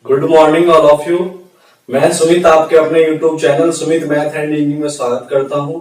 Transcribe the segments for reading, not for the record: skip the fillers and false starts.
Good morning all of you. मैं सुमित आपके अपने YouTube channel Sumit math and English में स्वागत करता हूं।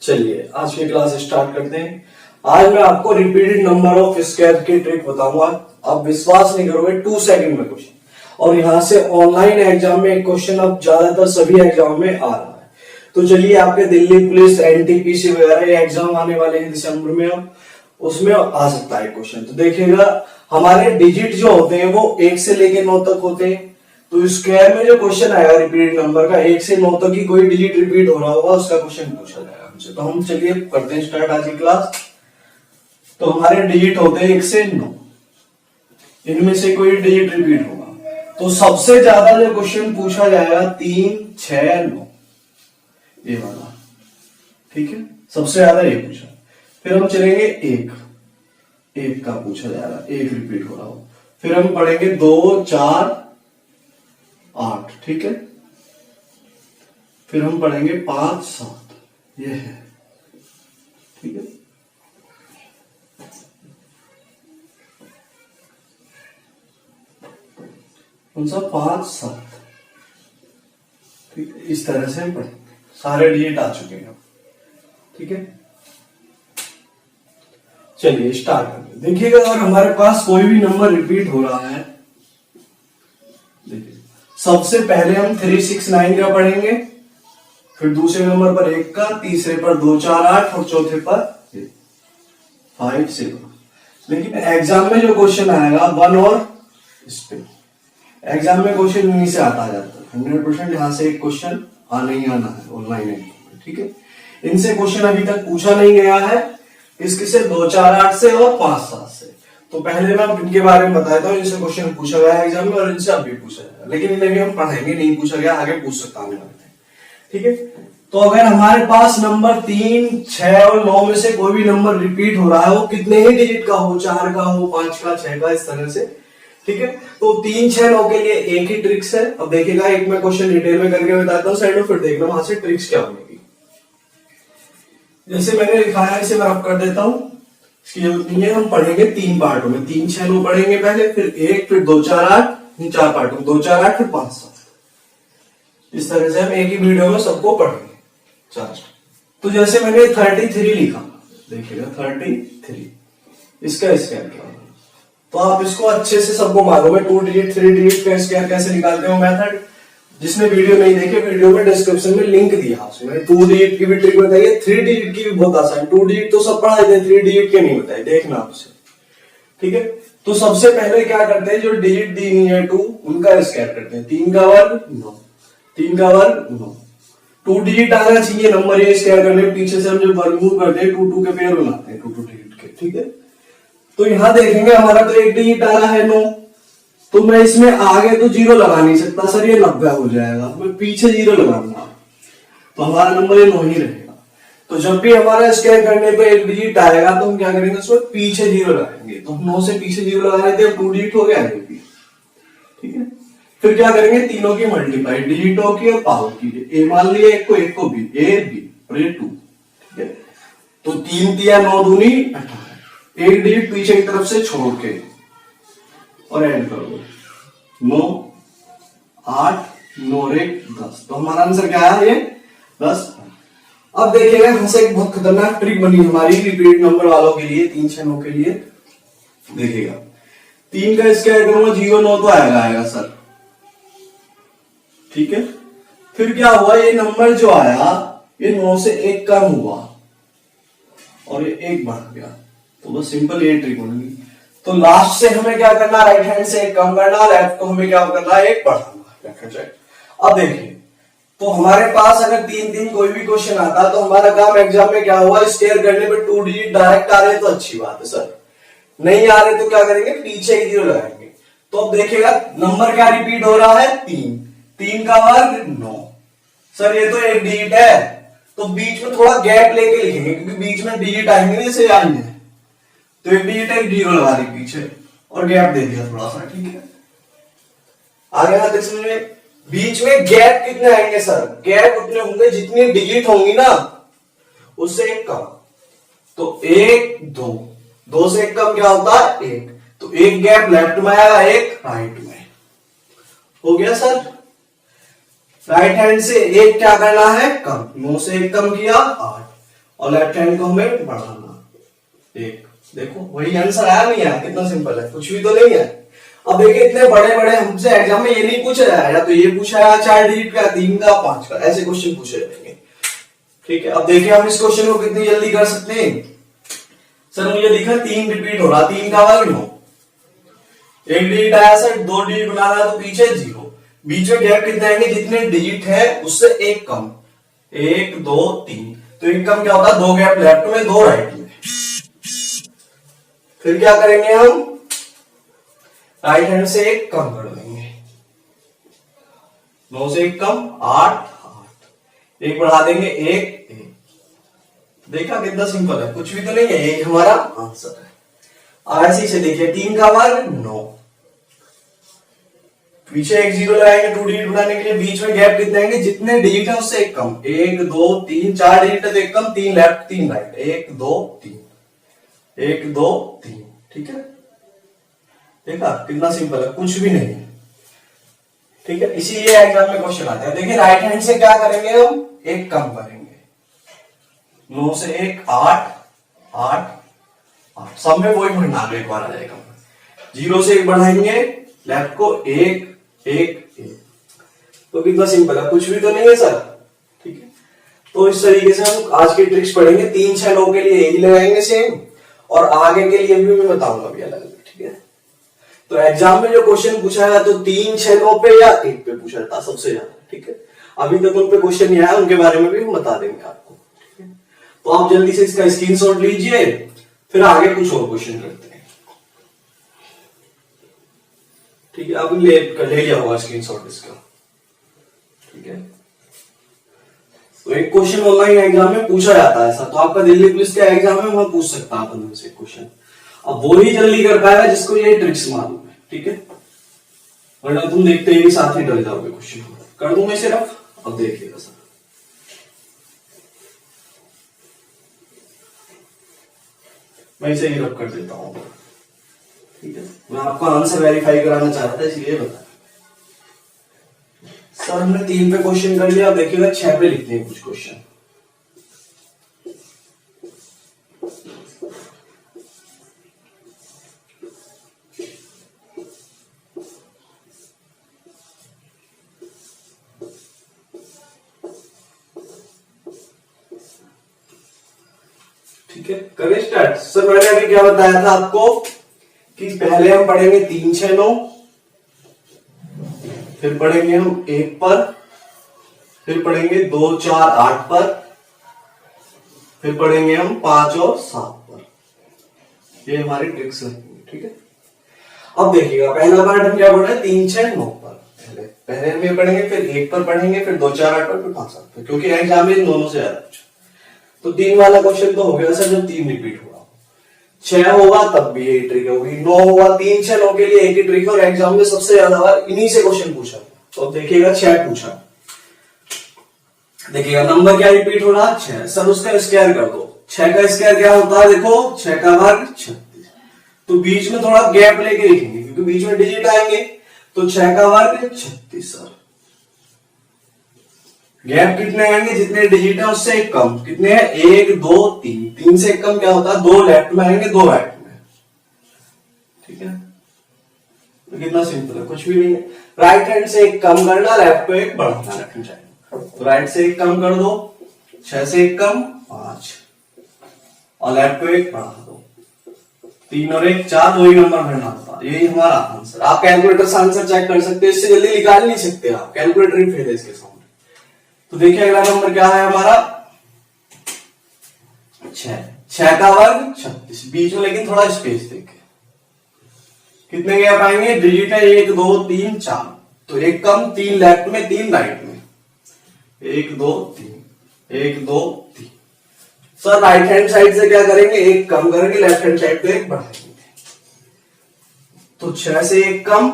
चलिए आज की क्लास स्टार्ट करते हैं। आज मैं आपको रिपीटेड नंबर ऑफ स्क्वायर की ट्रिक बताऊंगा। आप विश्वास नहीं करोगे, 2 सेकंड में क्वेश्चन। और यहाँ से ऑनलाइन एग्जाम में एक क्वेश्चन अब ज्यादातर सभी एग्जाम में आ रहा है। तो चलिए, आपके दिल्ली पुलिस, एनटीपीसी वगैरह एग्जाम आने वाले हैं दिसंबर में, अब उसमें आ सकता है क्वेश्चन। तो देखिएगा, हमारे डिजिट जो होते हैं वो 1 से लेके 9 तक होते हैं। तो स्क्वायर में जो क्वेश्चन आएगा रिपीटेड नंबर का, 1 से 9 तक की कोई डिजिट रिपीट हो रहा होगा, उसका क्वेश्चन पूछा जाएगा हमसे। तो हम चलिए करते हैं स्टार्ट आज की क्लास। तो हमारे डिजिट होते हैं 1 से 9, इनमें से कोई डिजिट रिपीट होगा तो सबसे ज्यादा जो क्वेश्चन पूछा जाएगा 3, 6, 9, ये वाला। ठीक है, सबसे ज्यादा ये पूछा। फिर हम चलेंगे 1 का पूछा जाएगा, 1 रिपीट हो रहा हो। फिर हम पढ़ेंगे 2, 4, 8। ठीक है, फिर हम पढ़ेंगे 5, 7, ये है। ठीक है, कौन सा 5, 7। ठीक है, इस तरह से हम पढ़ेंगे। सारे डिजिट आ चुके हैं। ठीक है, चलिए स्टार्ट करते। देखिएगा, अगर हमारे पास कोई भी नंबर रिपीट हो रहा है, देखिए सबसे पहले हम 3, 6, 9 का पढ़ेंगे। फिर दूसरे नंबर पर 1 का, तीसरे पर 2, 4, 8 और चौथे पर 5, 7। लेकिन एग्जाम में जो क्वेश्चन आएगा 1 और इस पे, एग्जाम में क्वेश्चन इन्हीं से आता जाता है 100%। यहां से एक क्वेश्चन आना ही आना है ऑनलाइन एग्जाम में। ठीक है, इनसे क्वेश्चन अभी तक पूछा नहीं गया है, इसके से 2, 4, 8 से और 5, 7 से। तो पहले मैं इनके बारे में बताता हूँ। इनसे क्वेश्चन पूछा गया है एग्जाम में और इनसे अभी पूछा जाएगा, लेकिन इन्हें भी हम पढ़ाएंगे, नहीं पूछा गया आगे पूछ सकता हूँ। ठीक है, तो अगर हमारे पास नंबर 3, 6 और 9 में से कोई भी नंबर रिपीट हो रहा है, वो कितने ही डिजिट का हो, 4 का हो, 5 का, 6 का, इस तरह से। ठीक है, तो 3, 6, 9 के लिए एक ही ट्रिक्स है। अब देखिएगा, एक मैं क्वेश्चन डिटेल में करके बताता हूँ साइड में, फिर देखना वहां से ट्रिक्स क्या बनेगी। जैसे मैंने लिखा है, इसे मैं कर देता हूं। ये हम पढ़ेंगे 3 पार्टों में, 3, 6, 9 पढ़ेंगे पहले, फिर 1, फिर 2, 4, 8, 4 पार्टों में 2, 4, 8, फिर 5, 7। इस तरह से हम एक ही वीडियो में सबको पढ़ेंगे। चलो, तो जैसे मैंने 33 लिखा, देखिएगा 33, इसका स्क्वायर क्या, तो आप इसको अच्छे से सबको मालूम है 2 डिजिट 3 डिजिट का स्क्वायर कैसे निकालते हो मेथड। जिसने वीडियो नहीं देखे, वीडियो में डिस्क्रिप्शन में लिंक दिया उसमें 2 डिजिट की भी ट्रिक बताई है, 3 डिजिट की भी बहुत आसान। 2 डिजिट तो सब पढ़ा देते हैं, 3 डिजिट के नहीं बताए, देखना आपसे। ठीक है, तो सबसे पहले क्या करते हैं, जो डिजिट दी हुई है 2, उनका स्क्वायर करते हैं। 3 का वर्ग 9, 3 का वर्ग 9। 2 डिजिट आना चाहिए नंबर ये स्क्वायर करने, पीछे से हम जो वर्गमूल करते हैं 2 2 के पेयर बनाते हैं, 2 2 डिजिट के। ठीक है, तो यहां देखेंगे हमारा तो एक डिजिट आ रहा है 9, तो मैं इसमें आगे तो 0 लगा नहीं सकता सर, ये 90 हो जाएगा। मैं पीछे 0 लगाऊंगा तो हमारा नंबर ये 9 ही रहेगा। तो जब भी हमारा स्क्वायर करने पे एक डिजिट आएगा तो हम क्या करेंगे, उसमें पीछे 0 लगाएंगे। तो 9 से पीछे 0 लगा लेते हैं, 2 डिजिट हो गया है। ठीक है, फिर क्या करेंगे, तीनों की मल्टीप्लाई, डिजिटों की और पावर की। ए मान लिया एक को बी, ए बी और ये 2। ठीक है, तो 3 तिया 9 दूनी 18, एक डिजिट पीछे की तरफ से छोड़ के और ऐड करो 9, 8, 9 और 1, 10। तो हमारा आंसर क्या है, ये 10। अब देखिएगा, यहां से एक बहुत खतरनाक ट्रिक बनी हमारी रिपीट नंबर वालों के लिए, 3, 6, 9 के लिए। देखिएगा, 3 का स्क्वायर करूंगा 0, 9 तो आएगा सर। ठीक है, फिर क्या हुआ, ये नंबर जो आया ये 9 से 1 कम हुआ और ये 1 बढ़ गया। तो बस सिंपल ये ट्रिक बनेगी। तो लास्ट से हमें क्या करना, राइट हैंड से 1 कम करना, लेफ्ट को हमें क्या करना, 1 बढ़ाना। अब देखिए, तो हमारे पास अगर 3 3 कोई भी क्वेश्चन आता तो हमारा काम एग्जाम में क्या हुआ, स्क्वायर करने पे 2 डिजिट डायरेक्ट आ रहे तो अच्छी बात है सर, नहीं आ रहे तो क्या करेंगे, पीछे ही 0 लगाएंगे। तो अब देखिएगा, नंबर क्या रिपीट हो रहा है, 3, 3 का वर्ग 9। सर ये तो एक डिजिट है, तो बीच में थोड़ा गैप लेके लिखेंगे, क्योंकि बीच में डिजिट आएंगे जैसे आएंगे। तो एक डिजिट एक 0 लगा दी पीछे और गैप दे दिया थोड़ा सा। ठीक है, आगे हाथ इसमें बीच में गैप कितने आएंगे सर, गैप उतने होंगे जितनी डिजिट होंगी ना उससे 1 कम। तो 1, 2, 2 से 1 कम क्या होता है, 1। तो 1 गैप लेफ्ट में आएगा, 1 राइट में। हो गया सर। राइट हैंड से एक क्या करना है, कम, 9 से एक कम किया 8, और लेफ्ट हैंड को हमें बढ़ाना 1। देखो वही आंसर आया नहीं आया, कितना सिंपल है, कुछ भी तो नहीं है। अब देखिए इतने बड़े बड़े हमसे एग्जाम में ये नहीं पूछ रहा है, या तो ये पूछा है 4 डिजिट का, 3 का, 5 का, ऐसे क्वेश्चन पूछे जाएंगे। ठीक है, अब देखिए हम इस क्वेश्चन को कितनी जल्दी कर सकते हैं। सर मुझे दिखा 3 रिपीट हो रहा, 3 का वर्ग 9, एक डिजिट आया सर, 2 डिजिट बना रहा तो पीछे 0, बीच में गैप कितने आएंगे, जितने डिजिट है उससे एक कम, 1 2 3, तो एक कम क्या होता है, 2 गैप लेफ्ट में 2 राइट में। फिर क्या करेंगे हम, राइट हैंड से एक कम कर देंगे, 9 से एक कम 8, एक बढ़ा देंगे 1 1। देखा कितना सिंपल है, कुछ भी तो नहीं है, यही हमारा आंसर है। ऐसे से देखिए 3 का वर्ग 9, पीछे एक 0 लगाएंगे 2 डिजिट बनाने के लिए, बीच में गैप कितने आएंगे, जितने डिजिट है उससे एक कम, 1 2 3, 4 डिजिट है तो एक कम, 3 लेफ्ट 3 राइट, 1 2 3, 1 2 3। ठीक है, देखा कितना सिंपल है, कुछ भी नहीं है। ठीक है, इसीलिए एग्जाम में क्वेश्चन आता है। देखिए राइट हैंड से क्या करेंगे, हम एक कम करेंगे, 9 से 1 8 8 8, सब में वही भरना एक बार आ जाएगा। 0 से 1 बढ़ाएंगे लेफ्ट को 1 1 1, तो कितना सिंपल है, कुछ भी तो नहीं है सर। ठीक है, तो इस तरीके से हम आज की ट्रिक्स पढ़ेंगे, 3 6 9 के लिए यही लगाएंगे सेम, और आगे के लिए भी मैं बताऊंगा भी अलग अलग। ठीक है, तो एग्जाम में जो क्वेश्चन पूछा है तो 3 6 9 पे या 1 पे पूछा था सबसे ज्यादा। ठीक है, अभी तक उन पे क्वेश्चन नहीं आया, उनके बारे में भी हम बता देंगे आपको। ठीक है, तो आप जल्दी से इसका स्क्रीनशॉट लीजिए, फिर आगे कुछ और क्वेश्चन करते हैं। ठीक है, आपने ले लिया होगा स्क्रीनशॉट इसका। ठीक है, तो एक क्वेश्चन ऑनलाइन एग्जाम में पूछा जाता है ऐसा, तो आपका दिल्ली पुलिस का एग्जाम है वहां पूछ सकता है अपन से क्वेश्चन। अब वो ही जल्दी कर पाएगा जिसको ये ट्रिक्स मालूम है। ठीक है, वरना तुम देखते ही साथ ही डर जाओगे। क्वेश्चन कर दूं मैं सिर्फ, अब देखिएगा सर। मैं इसे ही रब कर देता हूं। ठीक है, मैं आपको आंसर वेरीफाई कराना चाहता था इसलिए बताया। सर हमने 3 पे क्वेश्चन कर लिया, अब देखिएगा 6 पे लिखते हैं कुछ क्वेश्चन। ठीक है, करें स्टार्ट। सर मैंने अभी क्या बताया था आपको कि पहले हम पढ़ेंगे 3 6 9, फिर पढ़ेंगे हम 1 पर, फिर पढ़ेंगे 2 4 8 पर, फिर पढ़ेंगे हम 5 और 7 पर। ये हमारी ट्रिक्स लगेंगी। ठीक है, अब देखिएगा पहला पार्ट हम क्या पढ़ रहे हैं, 3 6 9 पर। पहले हम ये पढ़ेंगे, फिर 1 पर पढ़ेंगे, फिर 2 4 8 पर, फिर 5 7 पर, क्योंकि एग्जाम में दोनों से ज्यादा पूछा। तो 3 वाला क्वेश्चन तो हो गया सर जब 3 रिपीट हुआ, 6 होगा तब भी यही ट्रिक होगी, 9 होगा, 3 6 9 के लिए एक ही ट्रिक, और एग्जाम में सबसे ज्यादा बार इन्हीं से क्वेश्चन पूछा। तो देखिएगा 6 पूछा, देखिएगा नंबर क्या रिपीट हो रहा, 6। सर उसका स्क्वायर कर दो, 6 का स्क्वायर क्या होता है, देखो 6 का वर्ग 36। तो बीच में थोड़ा गैप लेके लिखेंगे क्योंकि बीच में डिजिट आएंगे, तो 6 का वर्ग 36। सर गैप कितने आएंगे, जितने डिजिट है उससे एक कम, कितने हैं 1 2 3, 3 से एक कम क्या होता है, 2 लेफ्ट में आएंगे 2 राइट में। ठीक है, तो कितना सिंपल है, कुछ भी नहीं है। राइट हैंड से एक कम करना, लेफ्ट को एक बढ़ाना रखना चाहिए। तो राइट से एक कम कर दो, 6 से एक कम 5, और लेफ्ट को एक बढ़ा दो, 3 और 1 4, वही नंबर भरना होता है। यही हमारा आंसर। आप कैलकुलेटर से आंसर चेक कर सकते हैं, इससे जल्दी निकाल नहीं सकते आप, कैलकुलेटर ही फेल है इसके सामने। तो देखिए अगला नंबर क्या है हमारा, 6। 6 का वर्ग 36, बीच में लेकिन थोड़ा स्पेस देखे, कितने गैप आएंगे, डिजिट है 1 2 3 4, तो एक कम, 3 लेफ्ट में 3 राइट में, 1 2 3 1 2 3। सर राइट हैंड साइड से क्या करेंगे, एक कम करेंगे, लेफ्ट हैंड साइड पे एक बढ़ाएंगे। तो 6 से एक कम,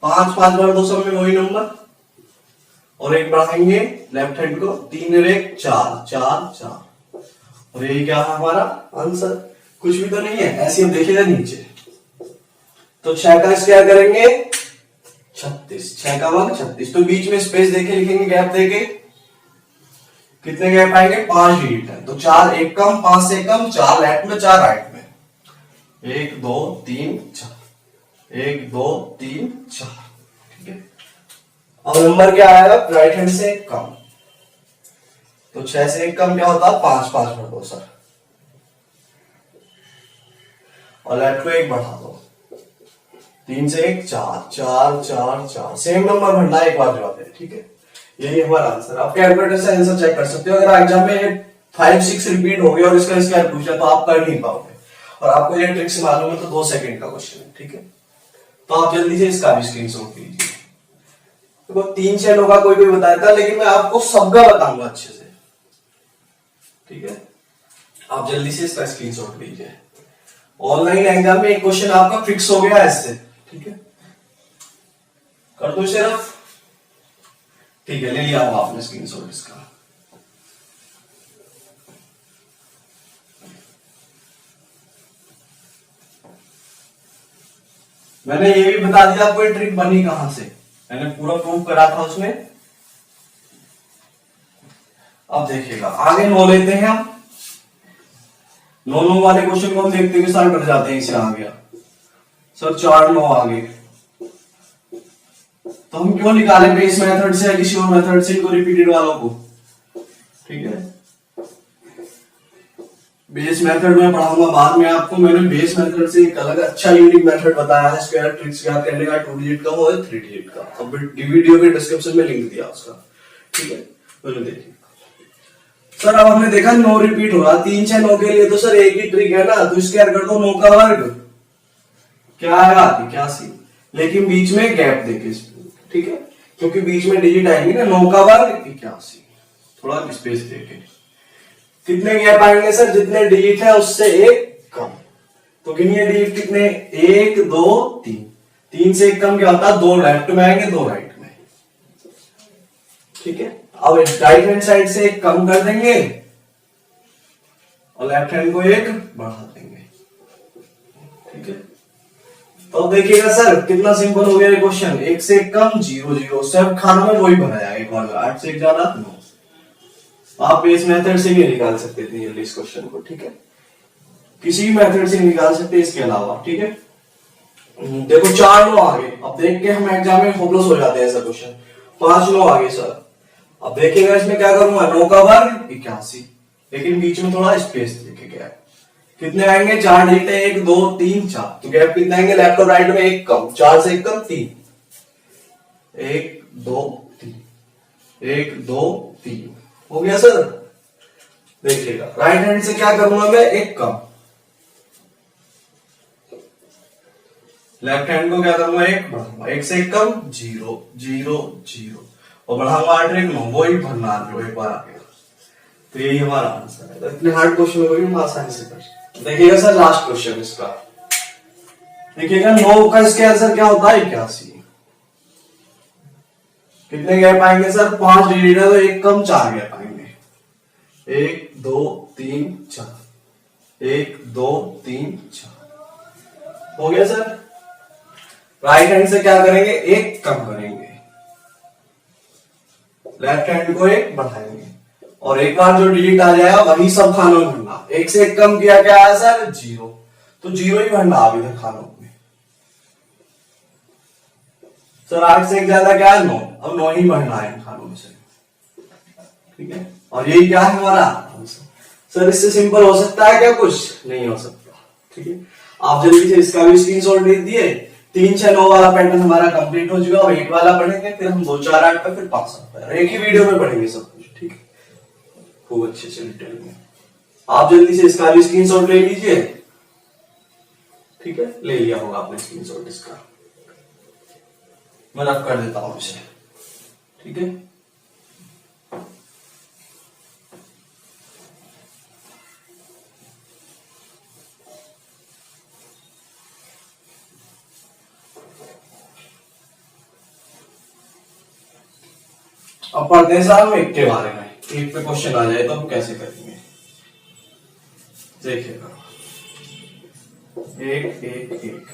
5 5 बार 2 सब में वही नंबर, और एक बढ़ाएंगे लेफ्ट हैंड को, 3 और 1 4 4 4, और यही क्या है हमारा आंसर। कुछ भी तो नहीं है, ऐसे हम देखेगा नीचे। तो 6 का स्क्वायर करेंगे, 36, 6 का वर्ग 36। तो बीच में स्पेस देके लिखेंगे, गैप देके। कितने गैप आएंगे? 5 डिजिट है, तो 4 एक कम, 5 से कम, 4 लेफ्ट में 4 राइट में। 1 2 3 4, 1 2 3 4, ठीक है। अब नंबर क्या आएगा? राइट हैंड से एक कम, तो 6 से एक कम क्या होता है? 5, 5 भर दो सर, और लेफ्ट को एक बढ़ा दो। 3 से एक 4, 4 4 4, सेम नंबर भरना एक बार जवाब है, ठीक है। यही हमारा आंसर। आप कैलकुलेटर से आंसर चेक कर सकते हो। अगर एग्जाम में 5 6 रिपीट हो गया और इसका स्क्वायर पूछा तो आप कर नहीं पाओगे, और आपको ये ट्रिक्स मालूम है तो 2 सेकंड का क्वेश्चन है, ठीक है। तो आप जल्दी से इसका भी स्क्रीनशॉट लीजिए। देखो 3 6 लोग का कोई कोई बताया था, लेकिन मैं आपको सबका बताऊंगा अच्छे से, ठीक है। आप जल्दी से इसका स्क्रीनशॉट लीजिए। ऑनलाइन एग्जाम में एक क्वेश्चन आपका फिक्स हो गया इससे, ठीक है। कर दो इसे रफ, ठीक है। ले लिया होगा आपने स्क्रीनशॉट इसका। मैंने ये भी बता दिया आपको ये ट्रिक बनी कहां से, मैंने पूरा प्रूव करा था उसमें। अब देखिएगा आगे 9 लेते हैं हम। 9 वाले क्वेश्चन को हम देखते हुए साल कर जाते हैं। इसे आ गया सर 4 9 आगे, तो हम क्यों निकालें बेस मेथड से या किसी और मेथड से इनको रिपीटेड वालों को, ठीक है। बेस मेथड में पढ़ाऊंगा बाद में आपको। मैंने बेस मेथड से एक अलग अच्छा यूनिक मेथड बताया है स्क्वायर ट्रिक्स याद करने का, 2 डिजिट का और 3 डिजिट का। अब वीडियो के डिस्क्रिप्शन में लिंक दिया उसका, ठीक है। तो देखिए सर, अब हमने देखा 9 रिपीट हो रहा, 3 6 9 के लिए तो सर एक ही ट्रिक है ना, तो स्क्वायर कर दो 9 का वर्ग, क्या आएगा? 81। लेकिन बीच में गैप देके, ठीक है, क्योंकि बीच में डिजिट आएंगे ना। 9 का वर्ग 81, थोड़ा स्पेस देके। कितने गैप आएंगे सर? जितने डिजिट है उससे एक कम। तो गिनिए डिजिट कितने? 1 2 3। 3 से एक कम क्या होता है? 2 लेफ्ट में आएंगे, 2 राइट में, ठीक है। अब राइट हैंड साइड से एक कम कर देंगे और लेफ्ट हैंड को एक बढ़ा देंगे, ठीक है। तो देखिएगा सर कितना सिंपल हो गया ये क्वेश्चन। 1 से एक कम 0 0, सब खानों में वही भरा जाएगा। एक और 8 से एक ज्यादा 9। आप इस मेथड से भी निकाल सकते थे जल्दी इस क्वेश्चन को, ठीक है। किसी भी मेथड से निकाल सकते इसके अलावा, ठीक है। देखो 4 9 आगे, अब देख के हम एग्जाम में होपलेस हो जाते हैं ऐसा क्वेश्चन। 5 9 आगे सर, अब देखिएगा इसमें क्या करूंगा? 9 का वर्ग 81, लेकिन बीच में थोड़ा स्पेस देके गैप। कितने आएंगे? 4 डिजिट है, 1 2 3 4, तो गैप कितने आएंगे? लेफ्ट और राइट में एक कम, 4 से एक कम 3, 1 2 3, 1 2 3 हो गया सर। देखिएगा राइट हैंड से क्या करूंगा मैं? एक कम, लेफ्ट हैंड को क्या करूंगा? एक बढ़ाऊंगा। 1 से एक कम 0 0 0, और बढ़ाऊंगा 8 1 9, वो ही भरना जो एक बार आ गया। तो यही हमारा आंसर है। तो इतने हार्ड क्वेश्चन को भी हम आसानी से कर सकते। देखिएगा सर लास्ट क्वेश्चन इसका, देखिएगा 9 का इसके आंसर क्या होता है? 81। कितने गैप आएंगे सर? 5 डिजिट है तो एक कम 4 गैप आएंगे। 1 2 3 4, 1 2 3 4 हो गया सर। राइट हैंड से क्या करेंगे? एक कम करेंगे, लेफ्ट हैंड को एक बढ़ाएंगे, और एक बार जो डिजिट आ जाएगा वही सब खानों में भरना। 1 से एक कम किया, क्या आया सर? 0, तो 0 ही भरना अब इधर खानों में। सर 8 से एक ज्यादा क्या है? 9, अब 9 ही भरना है इन खानों में से, ठीक है। और यही क्या है हमारा आंसर। सर इससे सिंपल हो सकता है क्या? कुछ नहीं हो सकता, ठीक है। आप जल्दी से इसका भी स्क्रीनशॉट ले दिए। 3 6 9 वाला पैटर्न हमारा कंप्लीट हो चुका। 8 वाला पढ़ेंगे, फिर हम 2 4 8 पे, फिर 5 7 पे, एक ही वीडियो में पढ़ेंगे सब कुछ, ठीक है, खूब अच्छे से डिटेल में। आप जल्दी से इसका भी स्क्रीनशॉट ले लीजिए, ठीक है। ले लिया होगा आपने स्क्रीनशॉट इसका, मैं रफ कर देता हूं इसे, ठीक है। अब पढ़ते हैं साहब एक के बारे में। एक पे क्वेश्चन आ जाए तो हम कैसे करेंगे, देखिएगा। एक एक एक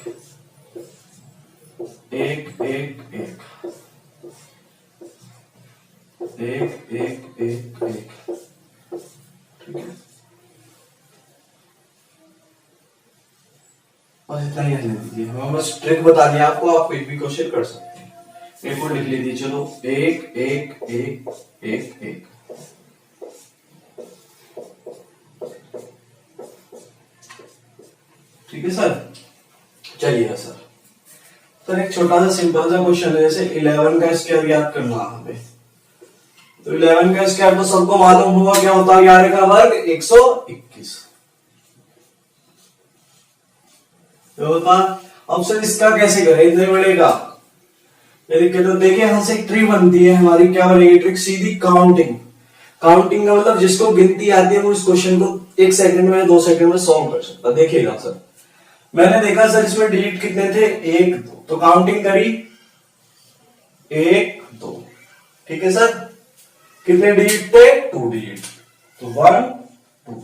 एक एक एक एक एक एक एक, ठीक है। बस इतना ही रहने दीजिए, हम बस ट्रिक बता दिया आपको, आप कोई भी क्वेश्चन कर सकते हैं। एक और लिख लीजिए, चलो एक एक एक एक एक, ठीक है सर। चलिए सर एक छोटा सा सिंपल सा क्वेश्चन है, जैसे 11 का स्क्वायर याद करना है हमें। तो 11 का स्क्वायर तो सबको मालूम हुआ क्या होता है, 11 का वर्ग 121 होता। अब सर इसका कैसे करें, इतने बड़े का यदि तो देखिए यहां से एक ट्रिक बनती है हमारी, क्या बनेगी ट्रिक, सीधी काउंटिंग। काउंटिंग का मतलब जिसको गिनती आती है वो इस क्वेश्चन को 1 सेकंड में 2 सेकंड में सॉल्व कर सकता है। देखिएगा सर, मैंने देखा सर इसमें डिजिट कितने थे, 1 2, तो काउंटिंग करी 1 2, ठीक है सर। कितने डिजिट थे, 2 डिजिट, तो 1 2,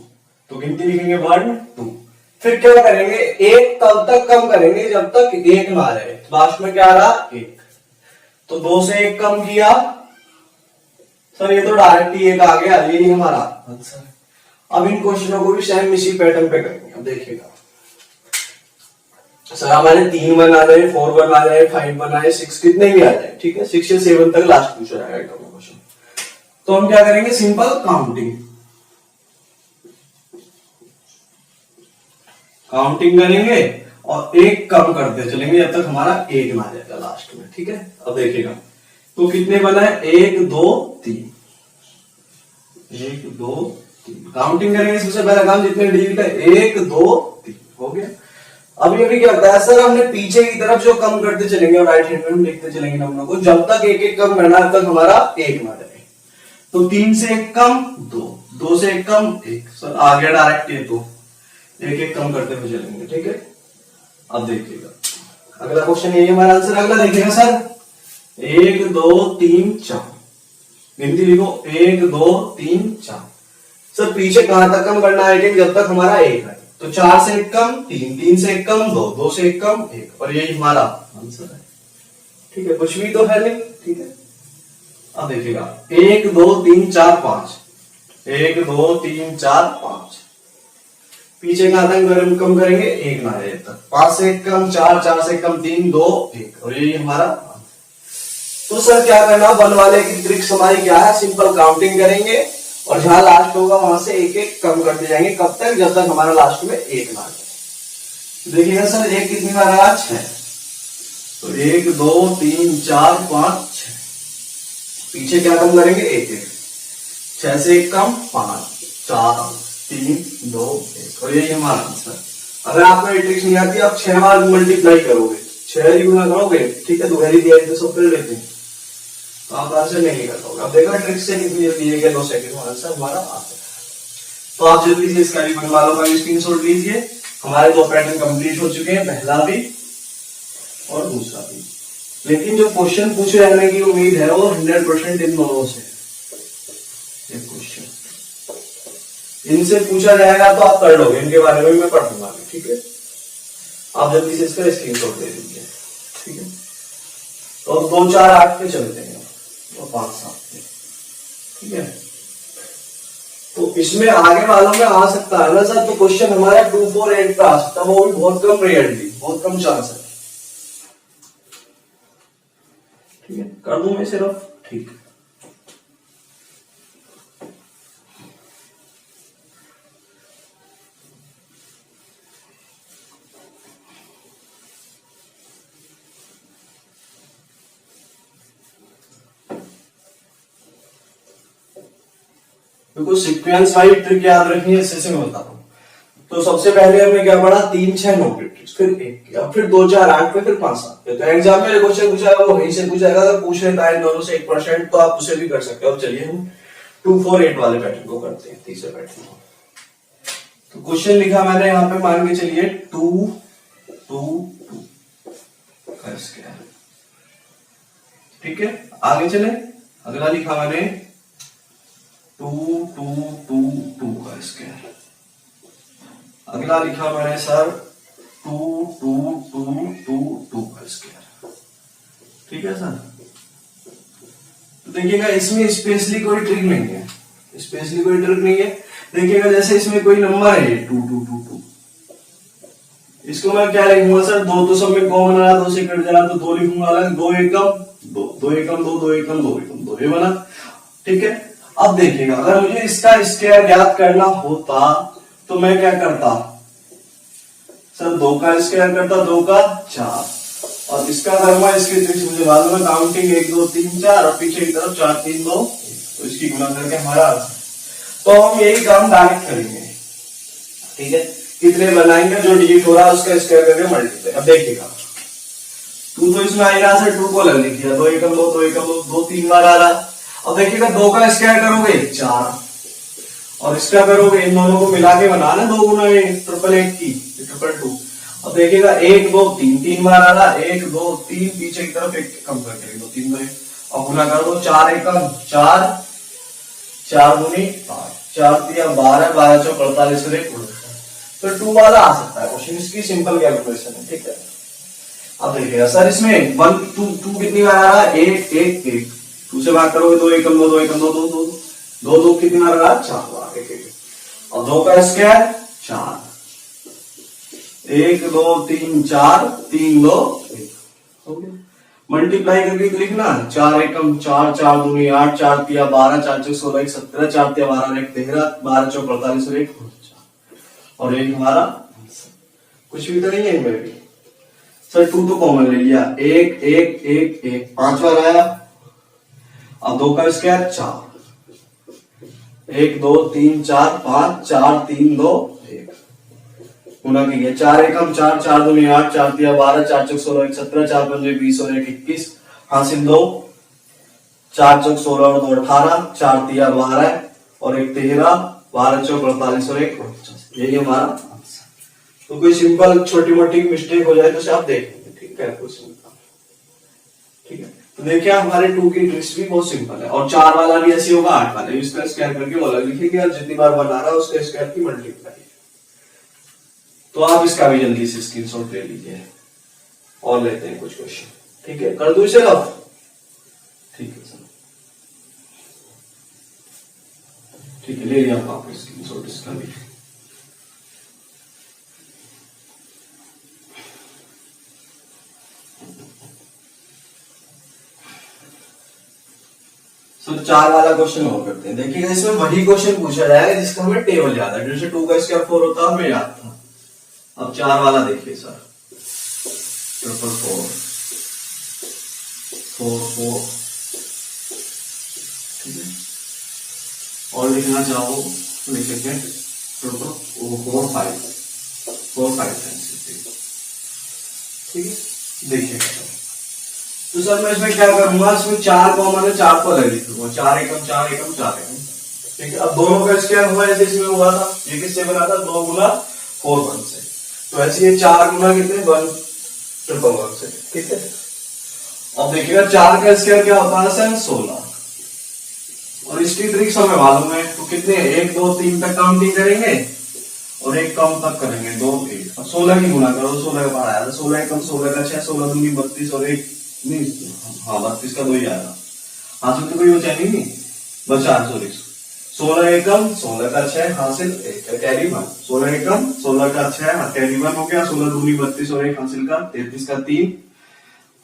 तो गिनती लिखेंगे 1 2। फिर क्या करेंगे, एक तब तक कम करेंगे जब तक 1 ना आ जाए, लास्ट में क्या आ रहा 1, तो 2 से 1 कम किया सर, ये तो डायरेक्ट ही 1 आ गया, यही हमारा आंसर। अब इन क्वेश्चनों को भी सेम इसी पैटर्न पे करेंगे। अब देखिएगा सर, हमारे 3 1 आ जाए, 4 1 आ जाए, 5 1 आए, 6 कितने भी आ जाए, ठीक है, 6 या 7 तक लास्ट पूछा जाएगा क्वेश्चन। तो हम क्या करेंगे, सिंपल काउंटिंग, काउंटिंग करेंगे और 1 कम करते चलेंगे जब तक हमारा 1 ना आ जाएगा लास्ट में, ठीक है। अब देखिएगा तो कितने बना है, 1 2 3, 1 2 3, काउंटिंग करेंगे सबसे पहला काम, जितने डिजिट है 1 2 3 हो गया। अभी अभी क्या होता है सर, हमने पीछे की तरफ जो कम करते चलेंगे और राइट हैंड में हम लिखते चलेंगे नंबरों को, जब तक 1 1 कम करना है तब तक हमारा 1 ना जाए। तो 3 से 1 कम 2, 2 से 1 कम 1, सर आ गया डायरेक्ट ये, तो 1 1 कम करते हुए चलेंगे, ठीक है। अब देखिएगा अगला क्वेश्चन, यही हमारा आंसर। अगला देखिएगा सर, 1 2 3 4, गिनती लिखो 1 2 3 4। सर पीछे कहां तक कम करना है, जब तक हमारा 1 है, तो 4 से 1 कम 3, 3 से 1 कम 2, 2 से 1 कम 1, और यही हमारा आंसर है, ठीक है। कुछ भी तो है नहीं, ठीक है। अब देखिएगा 1 2 3 4 5, 1 2 3 4 5, पीछे का आतंक कम करेंगे 1 ना आए तक, 5 से 1 कम 4, 4 से कम 3 2 1, और यही हमारा। तो सर क्या करना, वन वाले की ट्रिक्स हमारी क्या है, सिंपल काउंटिंग करेंगे और जहां लास्ट होगा वहां से 1 1 कम करते जाएंगे, कब तक, जब तक हमारा लास्ट में 1 ना आ जाए। देखिएगा सर 1 कितनी बार आया, 6, तो 1 2 3 4 5 6, पीछे क्या कम करेंगे 1 1, 6 से 1 कम 5 4 3 2 1, और यही हमारा आंसर। अगर आपको ये ट्रिक्स नहीं आती, आप 6 बार मल्टीप्लाई करोगे, 6 गुना करोगे, ठीक है, दोहरी दिया तो सब कर लेते हैं, तो आप आंसर नहीं कर पाओगे। अब देखो ट्रिक से कितनी जल्दी है, 2 सेकंड में आंसर हमारा आंसर। तो आप जल्दी से इसका भी बनवा लो, स्क्रीनशॉट लीजिए। हमारे 2 पैटर्न कंप्लीट हो चुके हैं, पहला भी और दूसरा भी। लेकिन जो क्वेश्चन पूछे जाने की उम्मीद है वो 100% इन दोनों से, ये क्वेश्चन इनसे पूछा जाएगा तो आप कर लोगे, इनके बारे में मैं पढ़ दूंगा, ठीक है। आप जल्दी से इसका स्क्रीनशॉट ले लीजिए, ठीक है। तो 2 4 8 पे चलते हैं और 5 7 पे, ठीक है। तो इसमें आगे वालों में आ सकता है ना सर, तो क्वेश्चन हमारा 2 4 8 पे आ सकता है, वो भी बहुत कम रेयरली, बहुत कम चांस है, ठीक है। कर दूं मैं सिर्फ, ठीक है। बिल्कुल सीक्वेंस वाइज ट्रिक याद रखनी है, इससे मैं बताता हूँ। तो सबसे पहले हमने क्या पढ़ा, 3 6 9 की ट्रिक्स, फिर 1 किया, फिर 2 4 8 पे, फिर 5 7 पे। तो एग्जाम में क्वेश्चन पूछा वो वहीं से पूछेगा, अगर पूछ लेता है इन दोनों से 1% तो आप उसे भी कर सकते हो। अब चलिए हम 2 4 8 वाले पैटर्न को करते हैं, तीसरे पैटर्न को। तो क्वेश्चन लिखा मैंने यहाँ पे, मान के चलिए 2 2 2 का स्क्वायर, ठीक है। आगे चले, अगला लिखा मैंने 2 2 2 2 का स्क्वायर, अगला लिखा मैंने सर 2 2 2 2 2 का स्क्वायर, ठीक है सर। तो देखिएगा इसमें स्पेशली कोई ट्रिक नहीं है, स्पेशली कोई ट्रिक नहीं है। देखिएगा जैसे इसमें कोई नंबर है 2222, इसको मैं क्या लिखूंगा सर, दो तो सब में कॉमन रहा, दो से कट जाए तो दो लिखूंगा अलग, दो एकम दो, दो एकम दो, दो एकम दो, एकम दो, ये बना। ठीक है, अब देखिएगा अगर मुझे इसका स्क्वायर ज्ञात करना होता तो मैं क्या करता सर, 2 का स्क्वायर करता, 2 का 4, और इसका कर्मा इसके ट्रिक्स मुझे मालूम है, काउंटिंग 1 2 3 4 और पीछे की तरफ 4 3 2, तो इसकी गुणा करके हमारा आंसर। तो हम यही काम डायरेक्ट करेंगे। ठीक है, कितने बनाएंगे, जो डिजिट हो रहा है उसका स्क्वायर करके मल्टीप्लाई। अब देखिएगा 2 तो इसमें आ रहा है, 2 को अलग लिखिए, 2 एकम 2, 2 एकम 2, 2 3 बार आ रहा। अब देखिएगा 2 का स्क्वायर करोगे 4, और इसका करोगे, इन दोनों को मिला के बनाना 2 गुना 888 की 222। अब देखिएगा 1 2 3 3 बार आ रहा, 1 2 3 पीछे की तरफ 1 कम करके 2 3 2 और गुना कर दो, 4 एकम 4, 4 दूनी 8, 4 3 12, 12 चौक 48 और 1 तो 2 वाला आ सकता है क्वेश्चन, इसकी सिंपल कैलकुलेशन है। ठीक है, अब देखिएगा सर इसमें 1 2 2 कितनी बार आ रहा है, 1 1 1, 2 से भाग करोगे 2 एकम 2, 2 एकम 2, 2 2 2 2 कितनी बार आ रहा है, 4 बार, 1 1 और 2 का स्क्वायर 4, 1 2 3 4 3 2 1, मल्टीप्लाई करके लिखना, 4 एकम 4, 4 दूनी 8, 4 3 12, 4 6 16 1 17, 4 3 12 1 13, 12 चौक 48 और 1 और एक हमारा कुछ भी तो नहीं है इनमें भी सर, 2 तो कॉमन ले लिया, 1 1 1 1 5 बार आया। अब 2 का स्क्वायर 4, 1 2 3 4 5, 4 3 2 1 गुना कीजिए, 4 एकम 4, 4 दूनी 8, 4 3 12, 4 चौक 16 1 17, 4 5 20 और 1 21 हासिल 2, 4 चौक 16 और 2 18, 4 3 12 और 1 13, 12 चौक 48 और 1 49, यही हमारा आंसर। तो कोई सिंपल छोटी मोटी मिस्टेक हो जाए तो आप देख लेंगे। ठीक है, कुछ ठीक है, तो देखिए हमारे 2 की ट्रिक्स भी बहुत सिंपल है, और 4 वाला भी ऐसे होगा, 8 वाला इसका स्क्वायर करके वो अलग लिखेंगे, और जितनी बार बना रहा है उसका स्क्वायर की मल्टीप्लाई। तो आप इसका भी जल्दी से स्क्रीनशॉट ले लीजिए और लेते हैं कुछ क्वेश्चन। ठीक है, कर दूं इसे अब? ठीक है सर, ठीक है, ले लिया आपका स्क्रीनशॉट इसका भी। सर 4 वाला क्वेश्चन और करते हैं। देखिएगा इसमें वही क्वेश्चन पूछा जाएगा जिसका हमें टेबल याद है, जैसे 2 का स्क्वायर 4 होता है, हमें याद था। अब 4 वाला देखिए सर, 4 4 4, ठीक है, और लिखना चाहो तो लिख सकते हैं 4 5 4 5 ठीक है। देखिएगा तो सर मैं इसमें क्या करूंगा, इसमें 4 कॉमन है, 4 को अलग लिख दूंगा, 4 एकम 4 एकम 4 एकम। ठीक है, अब दोनों का स्क्वायर हुआ है जैसे इसमें हुआ था, ये किससे बना था, 2 गुना 4 1 से, तो ऐसे ये 4 गुना कितने 1 ट्रिपल 1 से। ठीक है, अब देखिएगा 4 का स्क्वायर क्या होता है सर, 16, और इसकी ट्रिक्स हमें मालूम है, तो कितने 1 2 3 तक काउंटिंग करेंगे और 1 कम तक करेंगे, 2 1। अब 16 की गुना करो, 16 का बाहर आया था, 16 कम 16 का 6, 16 दूनी 32 और 1 नहीं, हाँ 32 का 2 ही आएगा, हासिल तो कोई बचा नहीं बचा, सॉरी 16 एकम 16 का 6 हासिल 1 कैरी 1, 16 एकम 16 का 6 कैरी 1 हो गया, 16 दूनी 32 और 1 हासिल का 33 का 3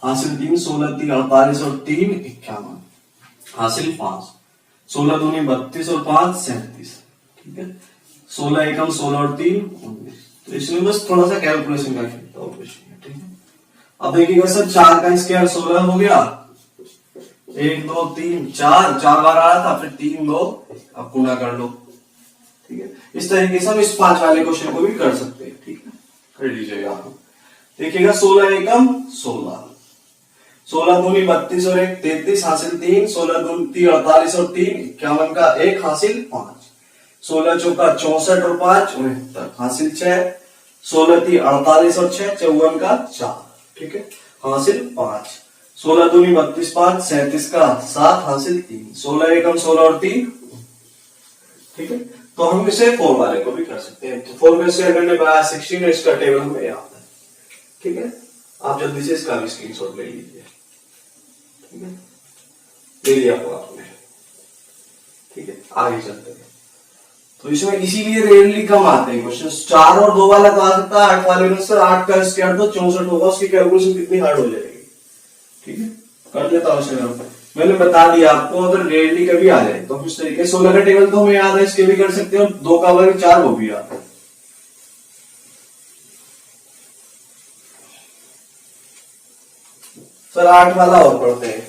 हासिल 3, 16 3 48 और 3 51 हासिल 5, 16 दूनी 32 और 5 37। ठीक है, 16 एकम 16 और 3 19। तो इसमें बस थोड़ा सा कैलकुलेशन का खेलता हूँ। ठीक है, अब देखिएगा सर 4 का स्क्वायर 16 हो गया, 1 2 3 4 4 बार आ रहा था, फिर 3 2 अब गुना कर लो। ठीक है, इस तरीके से हम इस 5 वाले क्वेश्चन को भी कर सकते हैं। ठीक है, कर लीजिएगा आप। देखिएगा 16 एकम 16, 16 दूनी 32 और 1 33 हासिल 3, 16 दूनी 48 और 3 51 का 1 हासिल 5, 16 चौका 64 और 5 69 हासिल 6, 16 3 48 और 6 54 का 4। ठीक है, हासिल 5, 16 दूनी 32 5 37 का 7 हासिल 3, 16 एकम 16 और 3। ठीक है, तो हम इसे 4 वाले को भी कर सकते हैं। तो 4 में स्क्वायर करने पर 16 इसका टेबल हमें याद है। ठीक है, आप जल्दी से इसका भी स्क्रीनशॉट ले लीजिए। ठीक है, ले लिया आपने। ठीक है, आगे चलते हैं। तो इसमें इसीलिए रेयरली कम आते हैं क्वेश्चन। 4 और 2 वाला तो आ सकता है, 8 वाले में सर 8 का स्क्वायर तो 64 होगा, उसकी कैलकुलेशन कितनी हार्ड हो जाएगी। ठीक है, कर लेता हूँ। मैंने बता दिया आपको, अगर रेयरली कभी आ जाए तो इस तरीके 16 का टेबल तो हमें याद है, इसके भी कर सकते हो। 2 का वर्ग 4 वो भी याद है। सर 8 वाला और पढ़ते हैं।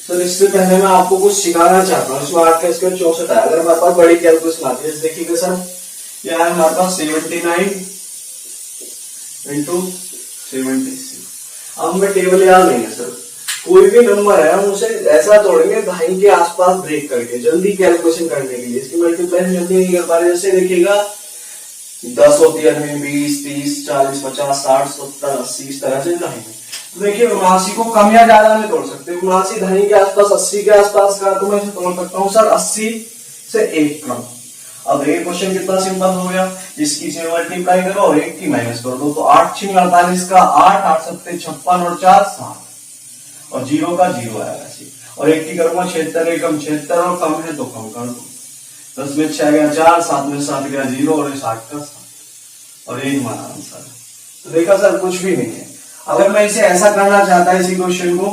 सर इससे पहले मैं आपको कुछ सिखाना चाहता हूँ। इसमें 8 का स्क्वायर 64 है। अगर हमारे पास बड़ी कैलकुलेशन आती है, देखिएगा सर यह है हमारे पास 79 इंटू 76। अब हमें टेबल याद नहीं है सर, कोई भी नंबर है हम उसे ऐसा तोड़ेंगे दहाई के आसपास ब्रेक करके, जल्दी कैलकुलेशन करने के लिए। इसकी मल्टीप्लाई जल्दी नहीं कर पा रहे, जैसे देखिएगा 10 होती है, 20, 30, 40, 50, 60, 70, 80, इस तरह से दहाई में। तो देखिए 79 को कम या ज्यादा में तोड़ सकते हैं। 79 दहाई के आसपास, 80 के आसपास का, तो मैं इसे तोड़ सकता हूँ सर 80 से 1 कम। अब ये क्वेश्चन कितना सिंपल हो गया, इसकी से मल्टीप्लाई करो और 1 की माइनस कर दो, तो 8 6 48 का 8, 8 7 56 और 4 7 और 0 का 0 आएगा ऐसे। और 1 की करूंगा 76, 1 कम 76 और कम है तो कम कर दो। 10 में 6 गया 4, 7 में 7 गया 0 और 60 का 7 और यही हमारा आंसर। तो देखा सर कुछ भी नहीं है। अगर मैं इसे ऐसा करना चाहता है इसी क्वेश्चन को,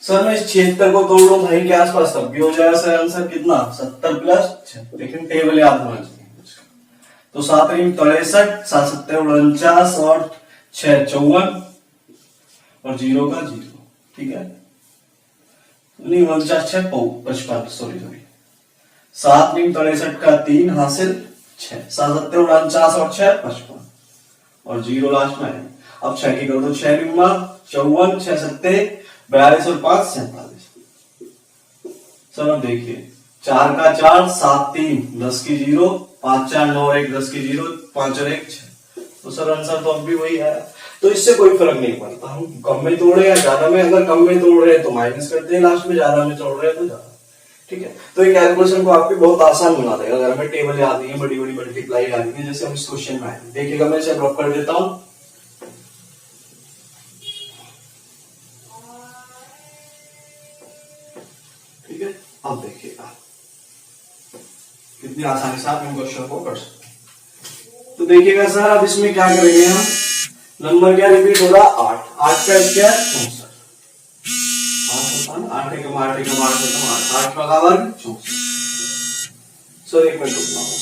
सर मैं इस 76 को तोड़ लूं दहाई के आसपास तब भी हो जाएगा सर आंसर कितना 70 प्लस 6। लेकिन टेबल याद होना चाहिए। तो 7 3 63, 7 7 49 और 6 54 और 0 का 0। ठीक है, नहीं 49 6 55, सॉरी 7 3 63 का 3 हासिल 6, 7 7 49 और 6 55 और 0 लास्ट में है। अब 6 की कर दो, 6 निम्मा 54, 6 7 42 और 5 47। सर अब देखिए 4 का 4, 7 3 10 की 0, 5 4 9 1 10 की 0, 5 और 1 6। तो सर आंसर तो अब भी वही है। तो इससे कोई फर्क नहीं पड़ता हम कम में तोड़ रहे हैं ज्यादा में। अगर कम में तोड़ रहे हैं तो माइनस करते हैं लास्ट में, ज्यादा में तोड़ रहे हैं तो ज्यादा। ठीक है, तो ये कैलकुलेशन को आपकी बहुत आसान बना देगा अगर हमें टेबल याद नहीं है, बड़ी बड़ी मल्टीप्लाई याद नहीं है, जैसे हम इस क्वेश्चन में आए। देखिएगा मैं इसे ड्रॉप कर देता हूं। ठीक है, अब देखिएगा कितनी आसानी से आप इन क्वेश्चन को कर सकते हैं। तो देखिएगा सर अब इसमें क्या करेंगे हम, नंबर क्या रिपीट हो रहा 8, 8 का स्क्वायर 64, 8 एकम 8 एकम 8 एकम 8, 8 का वर्ग 64। सर एक मिनट रुकना है।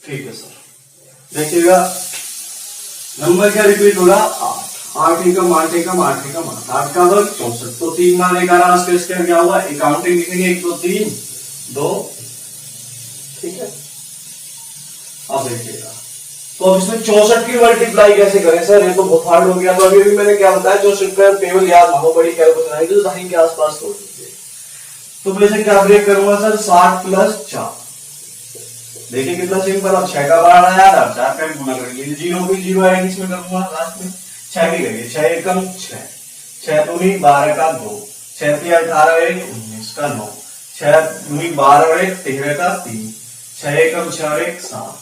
ठीक है सर, देखिएगा नंबर क्या रिपीट हो रहा 8 एकम 8 एकम 8 एकम 8, 8 का वर्ग 64। तो 3 बार 11 स्क्वायर क्या हुआ, अकाउंटिंग लिखेंगे 1 2 3 2। ठीक है, अब देखिएगा तो अब इसमें 64 की मल्टीप्लाई कैसे करें सर, ये तो बहुत हार्ड हो गया। तो अभी भी मैंने क्या बताया, 64 का टेबल याद ना हो, बड़ी कैलकुलेशन आएगी तो दहाई के आसपास तोड़ दीजिए। तो मैं इसे क्या ब्रेक करूंगा सर 60 प्लस 4। देखिए कितना सिंपल। अब 6 का बाहर आया, अब 4 का गुना कर लीजिए, 0 भी 0 आएगी इसमें करूंगा लास्ट में। 6 की करिए, 6 एकम 6, 6 दूनी 12 का 2, 6 3 18 1 19 का 9, 6 दूनी 12 और 1 13 का 3, 6 एकम 6 और 1 7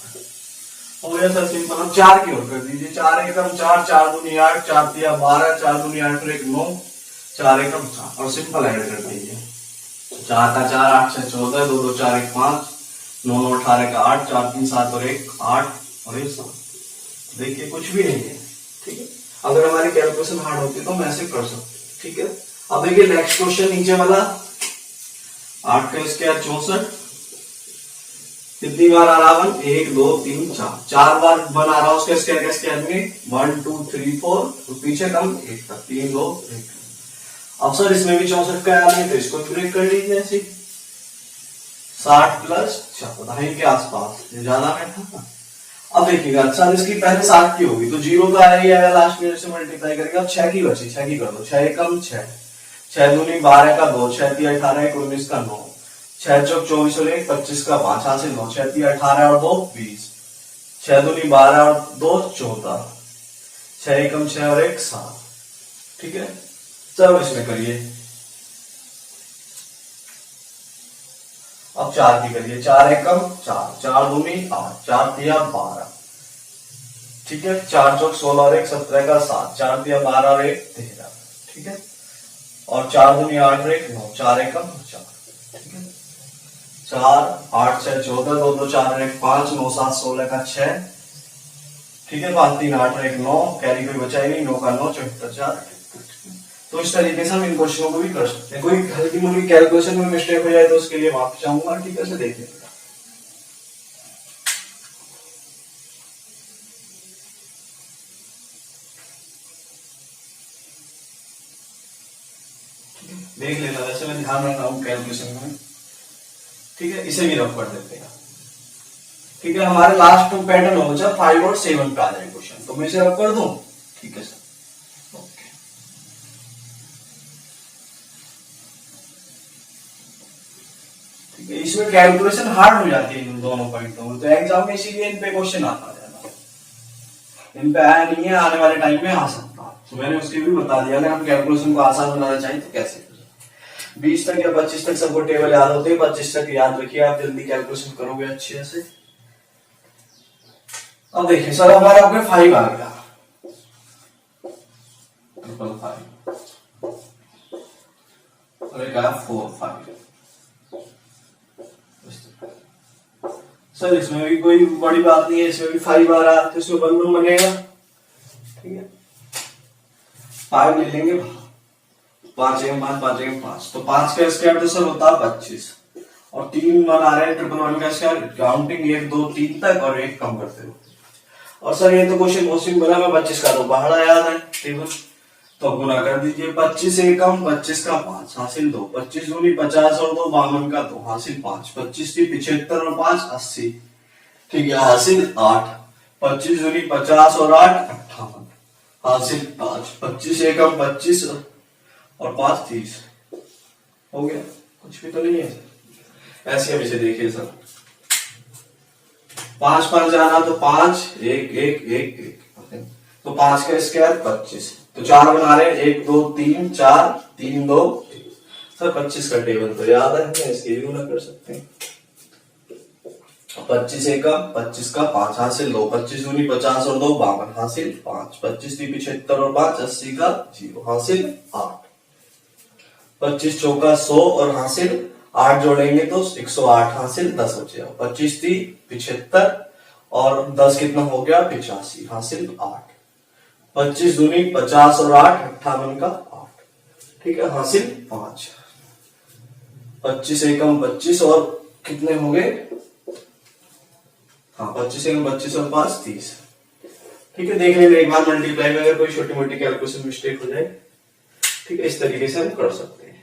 हो गया सर सिंपल। अब 4 की ओर कर दीजिए, 4 एकम 4, 4 दूनी 8, 4 3 12, 4 दूनी 8 और 1 9, 4 एकम 4 और सिंपल ऐड कर दीजिए। 4 का 4 8 6 14, 2 2 4 1 5, 9 9 18 का 8, 4 3 7 और 1 8 और 1 7। देखिए कुछ भी नहीं है। ठीक है, अगर हमारी कैलकुलेशन हार्ड होती तो हम ऐसे कर सकते। ठीक है, अब देखिए नेक्स्ट क्वेश्चन नीचे वाला 8 का स्क्वायर 64, कितनी बार आ रहा 1 1 2 3 4, 4 बार बन आ रहा उसके स्क्वायर के स्क्वायर में 1 2 3 4, तो पीछे कम 1 तक 3 2 1। अब सर इसमें भी 64 का आ रहा है तो इसको ब्रेक कर लीजिए ऐसे 60 प्लस 4 दहाई के आसपास, ज्यादा में था। अब देखिएगा अच्छा इसकी पहले 60 की होगी तो 0 तो आया ही आएगा लास्ट में, से मल्टीप्लाई करके। अब 6 की बची, 6 की कर दो, 6 एकम 6, 6 दूनी 12 का 2, 6 3 18 1 19 का 9, 6 चौक 24 और 1 25 का 5 हासिल 9 6 3 18 और 2 20 6 दूनी 12 और 2 14 6 एकम 6 और 1 7। ठीक है, चलो इसमें करिए। अब 4 की करिए। 4 एकम 4 4 दूनी 8 4 तिया 12। ठीक है, 4 चौक 16 और 1 17 का 7 4 तिया 12 और 1 13। ठीक है, और 4 दूनी 8 और 1 9 4 एकम 4। ठीक है, 4 8 6 14 2 2 4 और 1 5 9 7 16 का 6। ठीक है, 5 3 8 और 1 9, कैरी कोई बचा ही नहीं, 9 का 9 74 4। तो इस तरीके से हम इन क्वेश्चनों को भी कर सकते हैं। कोई हल्की मुल्की कैलकुलेशन में मिस्टेक हो जाए तो उसके लिए माफी चाहूंगा। ठीक है, देख लीजिएगा। देख लेना, वैसे मैं ध्यान रखना हूँ कैलकुलेशन में। ठीक है, इसे भी रफ कर देते हैं। ठीक है, हमारे लास्ट 2 पैटर्न हो गया 5 और 7 पे आ जाए क्वेश्चन, तो मैं इसे रफ कर दूं। ठीक है सर, ओके। ठीक है, इसमें कैलकुलेशन हार्ड हो जाती है इन दोनों पॉइंटों में, तो एग्जाम में इसीलिए इन पे क्वेश्चन आता है। इन पे आया नहीं है, आने वाले टाइम में आ सकता है, तो मैंने उसके भी बता दिया। अगर हम कैलकुलेशन को आसान बनाना चाहें तो कैसे। 20 तक या 25 तक सबको टेबल याद होते हैं, 25 तक याद रखिए, आप जल्दी कैलकुलेशन करोगे अच्छे से। अब देखिए सर, हमारा आपके 5 आ गया, 5 और एक आया 4 5। सर इसमें भी कोई बड़ी बात नहीं है, इसमें भी 5 आ रहा है तो इसमें 1 1 बनेगा। ठीक है, 5 ले लेंगे, 5 एम 5 5 एम 5, तो 5 का स्क्वायर तो सर होता है 25, और 3 1 आ रहे हैं, 1 1 1 का स्क्वायर काउंटिंग 1 2 3 तक और 1 कम करते हो। और सर ये तो क्वेश्चन बहुत सिंपल है, मैं 25 का तो पहाड़ा याद है टेबल, तो गुना कर दीजिए। 25 एकम 25 का 5 हासिल 2, 25 दूनी 50 और 2 52 का 2 हासिल 5, 25 की 75 और 5 80। ठीक है, हासिल 8, 25 दूनी 50 और 8 58 हासिल 5, 25 एकम 25 और 5 30। हो गया, कुछ भी तो नहीं है। ऐसे हम इसे देखिए सर, 5 5 जाना तो 5 1 1 1 1, तो 5 का स्क्वायर 25, तो 4 बना रहे हैं 1 2 3 4 3 2 सर 25 का टेबल तो याद है, इसके भी गुना कर सकते हैं। 25 एकम 25 का 5 हासिल 2, 25 दूनी 50 और 2 52 हासिल 5, 25 की 75 और 5 80 का 0 हासिल 8, 25 चौका 100 और हासिल 8 जोड़ेंगे तो 108 हासिल 10 बचेगा। 25 थी 75 और 10 कितना हो गया 85 हासिल 8, 25 दूनी 50 और 8 58 का 8। ठीक है, हासिल 5, 25 एकम 25 और कितने हो गए, हाँ 25 एकम 25 और 5 30। ठीक है, देख लेंगे एक बार मल्टीप्लाई में अगर कोई छोटी मोटी कैलकुलेशन मिस्टेक हो जाए। ठीक है, इस तरीके से हम कर सकते हैं।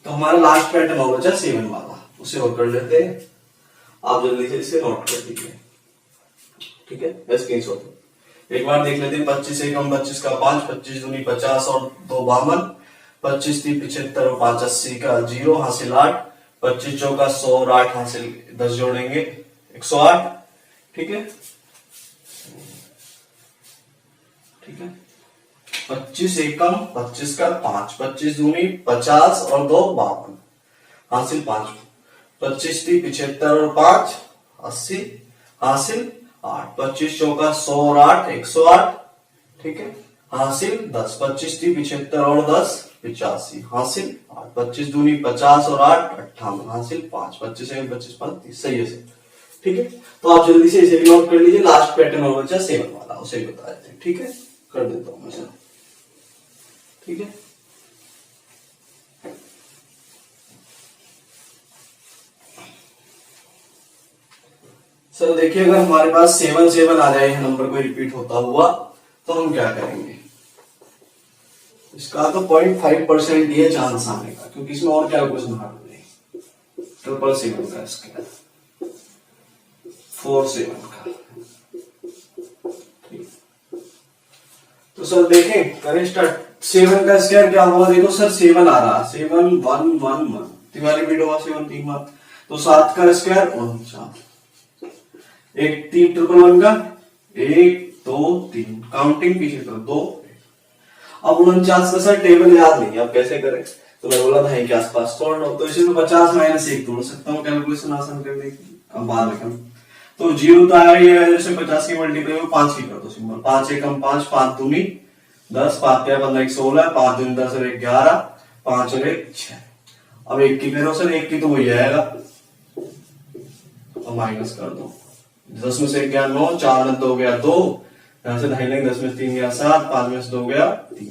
तो हमारा लास्ट पैटर्न हो बचा 7 वाला, उसे और कर लेते हैं। आप जल्दी से इसे नोट कर दीजिए। ठीक है, बस स्क्रीनशॉट एक बार देख लेते हैं। 25 एकम 25 का 5, 25 दूनी 50 और 2 52, 25 थी 75 और 5 80 का 0 हासिल 8, 25 चौका 100 और 8 हासिल 10 जोड़ेंगे 108। ठीक है, ठीक है, 25 एकम 25 का 5, 25 दूनी 50 और 2 52 हासिल 5, 25 थी 75 और 5 80 हासिल 8, 25 चौका 100 और 8 108। ठीक है, हासिल 10, 25 थी 75 और 10 85 हासिल 8, 25 दूनी 50 और 8 58 हासिल 5, 25 से 25 5 30। सही है सर। ठीक है, तो आप जल्दी से इसे भी नोट कर लीजिए। लास्ट पैटर्न हो बचा 7 वाला, उसे भी बता देते हैं। ठीक है, कर देता हूं मैं सर। ठीक है, सर देखिए, अगर हमारे पास 7 7 आ जाए नंबर कोई रिपीट होता हुआ तो हम क्या करेंगे। इसका तो 0.5% ही है चांस आने का, क्योंकि इसमें और कैलकुलेशन हार्ड नहीं। 777 का इसका 4 7 का। तो सर देखें, करें स्टार्ट। 7 का स्क्वायर क्या हुआ, देखो सर 7 आ रहा, 7 1 1 1, तुम्हारी वीडियो वासी और 3 बार। तो 7 का स्क्वायर 49, एक 3 ट्रिपल 1 का 1 2 3 काउंटिंग पीछे करो 2। अब 49 का सर टेबल याद नहीं, अब कैसे करें? तो मैं बोला था के आसपास तोड़ लो, तो इसे 50 माइनस 1 तोड़ सकता हूँ कैलकुलेशन आसान करने की। अब बाद में कम तो 0 तो आया ही, जैसे 50 की मल्टीप्लाई में 5 की कर दो सिंपल, 5 एकम 5, 5 दूनी 10, 5 या 15 16, 5 दूनी 10 और 11, 5 और 1 6। अब 1 की करो सर, 1 की तो वही आएगा तो माइनस कर दो, 10 में से 1 गया 9, 4 में 2 गया 2, यहां से ढाई लेंगे, 10 में से 3 गया 7, 5 में से 2 गया 3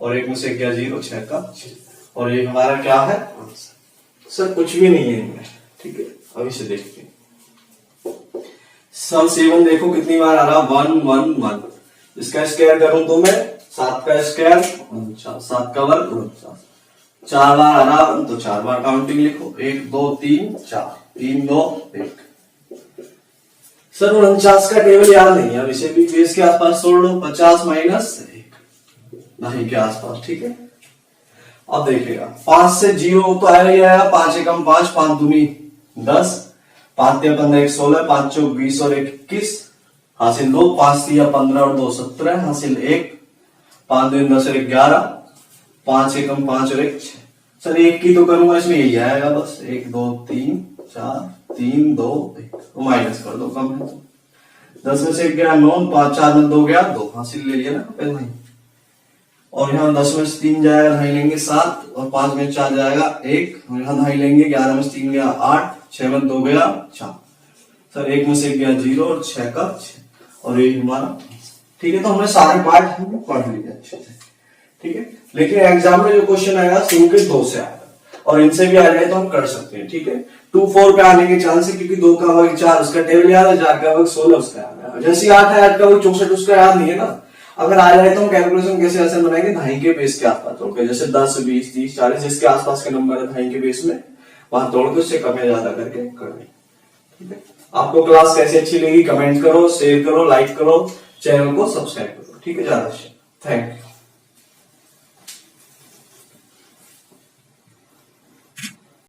और 1 में से 1 गया 0, 6 का 6। और ये हमारा क्या है आंसर? सर कुछ भी नहीं है इनमें, ठीक है। अब इसे देखते हैं। सम 7 देखो कितनी बार आ रहा, 1 1 1। इसका स्क्वायर करूं तो मैं 7 का स्क्वायर 49, 7 का वर्ग 49, 4 बार आ रहा तो 4 बार काउंटिंग लिखो, 1 2 3 4, 3 2 1। सर 49 का टेबल याद नहीं है, अब इसे भी बेस के आसपास तोड़ लो, 50 माइनस 1 नहीं के आसपास, ठीक है। अब देखिएगा 5 से 0 तो आया ही आया, 5 एकम 5, 5 दूनी 10, 5 या 15 1 16, 5 चौक 20 और 1 21, हासिल 2, 5 या 15 और 2 17, हासिल 1, 5 दूनी 10 और 11, 5 एकम 5 और 1 6। सर 1 की तो करूंगा, इसमें यही आएगा बस, 1 2 3 4 3 2 1, तो माइनस कर दो, कम है तो 10 में से 1 गया 9, 5 4 में 2 गया 2, हासिल ले लिया ना पहले ही। और यहाँ 10 में से 3 जाएगा, ढाई लेंगे 7 और 5 में 4 जाएगा 1, यहाँ ढाई लेंगे, 11 में से 3 गया 8, 6 में 2 गया 4। सर 1 में से 1 गया 0 और 6 का 6 और ये हमारा, ठीक है। तो हमने सारे पार्ट हमने पढ़ लिए अच्छे से, ठीक है। लेकिन एग्जाम में जो क्वेश्चन आएगा शुरू के 2 से आएगा और इनसे भी आ जाए तो हम कर सकते हैं, ठीक है। 2 4 पे आने के चांस है, क्योंकि 2 का वर्ग 4 उसका टेबल याद है, 4 का वर्ग 16 उसका याद है, जैसे 8 है 8 का वर्ग 64 उसका याद नहीं है ना। अगर आ जाए तो हम कैलकुलेशन कैसे ऐसे बनाएंगे, ढाई के बेस के आसपास तोड़ के, जैसे 10 20 30 40 जिसके आसपास के नंबर है ढाई के बेस में, वहां तोड़ के उससे कम या ज्यादा करके करने, ठीक है। आपको क्लास कैसी अच्छी लगी कमेंट करो, शेयर करो, लाइक करो, चैनल को सब्सक्राइब करो, ठीक है। ज्यादा थैंक यू।